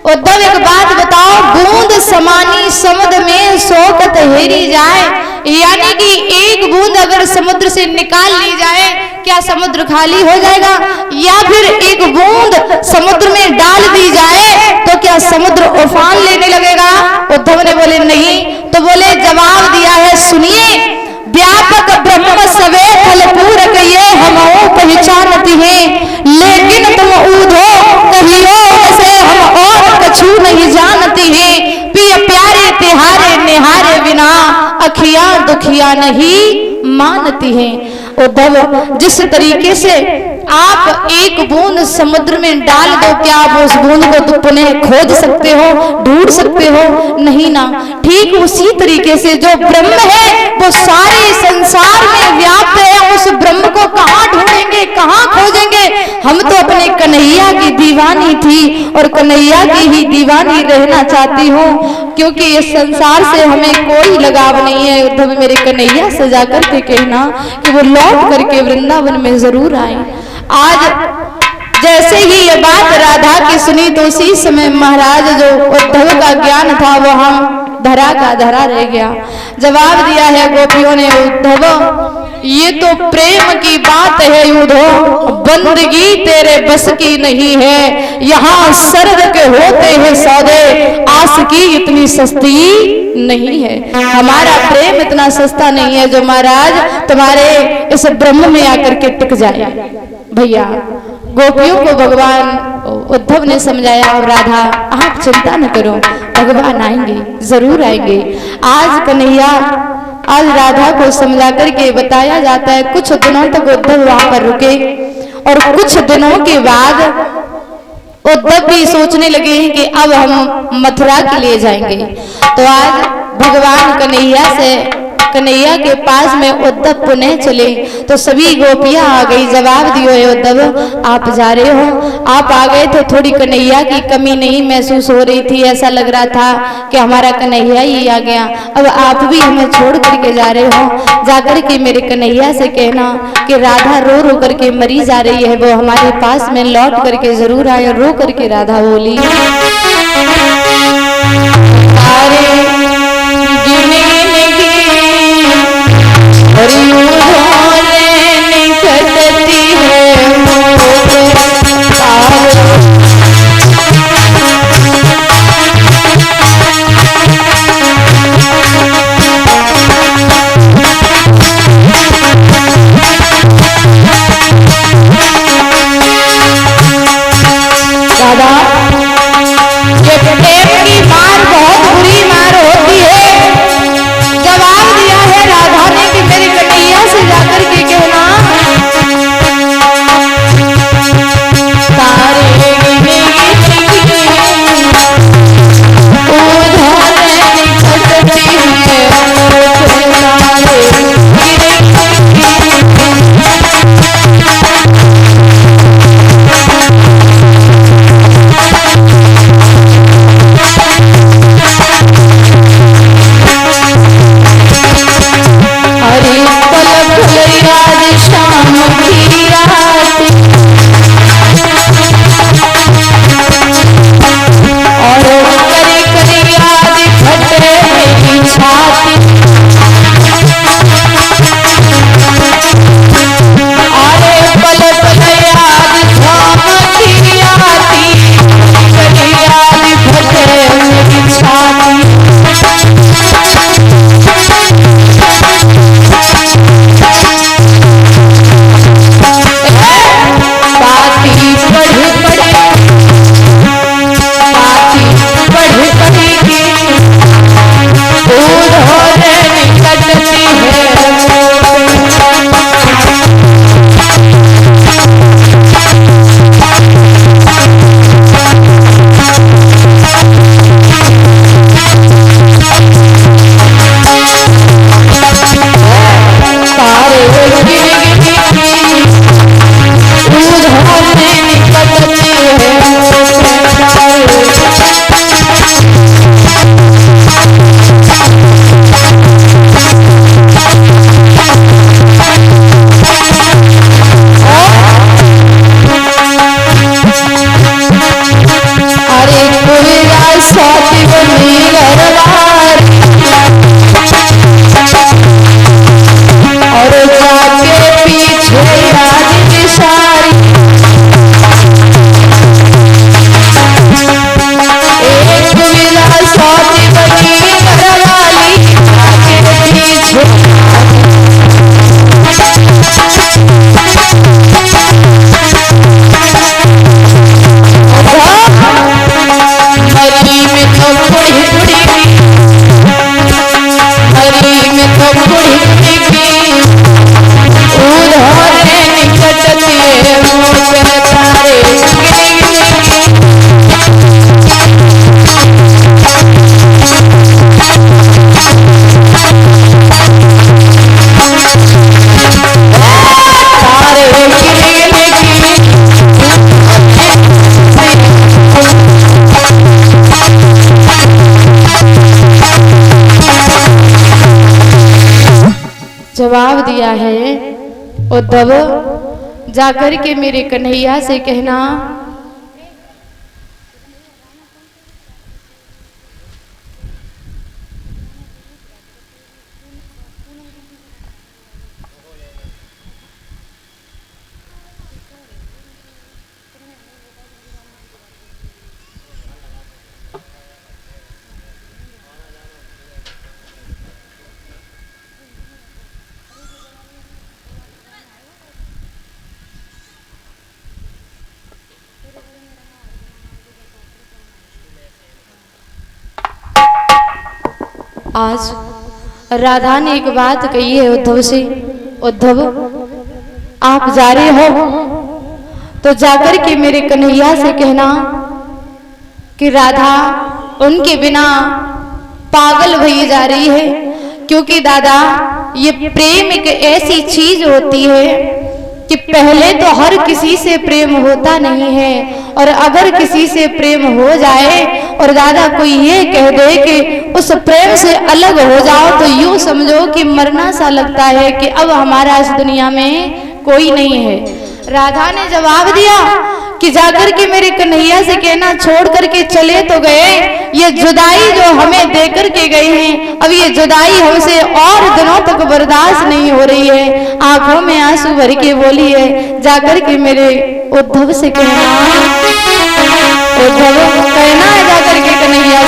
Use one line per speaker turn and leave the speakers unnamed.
उद्धव एक बात बताओ, बूंद समानी समुद्र में शोकत हेरी जाए, यानी कि एक बूंद अगर समुद्र से निकाल ली जाए क्या समुद्र खाली हो जाएगा? या फिर एक बूंद समुद्र में डाल दी जाए तो क्या समुद्र उफान लेने लगेगा? उद्धव ने बोले नहीं। तो बोले जवाब दिया है, सुनिए, व्यापक ब्रह्म सवे फल पूरक ये हमो पहचानती है, लेकिन तुम ऊधो कहियो से हम और कछु नहीं जानती है, पिय प्यारे तिहारे निहारे बिना अखियां दुखिया नहीं मानती है। उद्धव, जिस तरीके से आप एक बूंद समुद्र में डाल दो, क्या आप उस बूंद को पुनः खोज सकते हो, ढूंढ सकते हो? नहीं ना। ठीक उसी तरीके से जो ब्रह्म है वो सारे संसार में व्याप्त है, उस ब्रह्म को कहाँ ढूंढेंगे, कहाँ खोजेंगे? हम तो अपने कन्हैया की दीवानी थी और कन्हैया की ही दीवानी रहना चाहती हूँ, क्योंकि इस संसार से हमें कोई लगाव नहीं है। उद्धव, मेरे कन्हैया से जाकर के कहना कि वो लौट करके वृंदावन में जरूर आए। आज जैसे ही ये बात राधा की सुनी तो उसी समय महाराज जो उद्धव का ज्ञान था वो हम धरा का धरा रह गया। जवाब दिया है गोपियों ने, उद्धव ये तो प्रेम की बात है उद्धव, बंदगी तेरे बस की नहीं है, यहाँ सर्द के होते हैं सौदे, आस की इतनी सस्ती नहीं है। हमारा प्रेम इतना सस्ता नहीं है जो महाराज तुम्हारे इस ब्रह्म में आकर के टिक जाए। भैया, गोपियों को भगवान उद्धव ने समझाया, और राधा आप चिंता न करो, भगवान आएंगे, जरूर आएंगे। आज कन्हैया, आज राधा को समझा करके बताया जाता है। कुछ दिनों तक उद्धव वहां पर रुके और कुछ दिनों के बाद उद्धव भी सोचने लगे हैं कि अब हम मथुरा के लिए जाएंगे। तो आज भगवान कन्हैया के पास में उद्धव पुनः चले तो सभी गोपियां आ गई। जवाब दियो है, उद्धव आप जा रहे हो, आप आ गए तो थोड़ी कन्हैया की कमी नहीं महसूस हो रही थी, ऐसा लग रहा था कि हमारा कन्हैया ही आ गया। अब आप भी हमें छोड़ करके जा रहे हो, जाकर के मेरे कन्हैया से कहना कि राधा रो रो करके मरी जा रही है, वो हमारे पास में लौट करके जरूर आए। रो करके राधा बोली, साथी बनी घरवारी और जाके पीछे राज की सारी एक विला साथी बनी घरवाली जाके पीछे हरी में तो बुढ़ी बुढ़ी हरी में तो बुढ़ी बुढ़ी उधोरे निकटती है मुँह पे तारे जवाब दिया है उद्धव जाकर के मेरे कन्हैया से कहना आज राधा ने एक बात कही है उद्धव से, उद्धव आप जा रहे हो तो जाकर के मेरे कन्हैया से कहना कि राधा उनके बिना पागल भई जा रही है, क्योंकि दादा ये प्रेम एक ऐसी चीज होती है कि पहले तो हर किसी से प्रेम होता नहीं है, और अगर किसी से प्रेम हो जाए और दादा कोई ये कह दे कि उस प्रेम से अलग हो जाओ तो यूं समझो कि मरना सा लगता है कि अब हमारा इस दुनिया में कोई नहीं है। राधा ने जवाब दिया कि जाकर के मेरे कन्हैया से कहना छोड़ करके चले तो गए, ये जुदाई जो हमें देकर के गए हैं अब ये जुदाई हमसे और दिनों तक बर्दाश्त नहीं हो रही है। आंखों में आंसू भर के बोली है जाकर के मेरे उद्धव से कहना, उद्धव कहना है जाकर के कन्हैया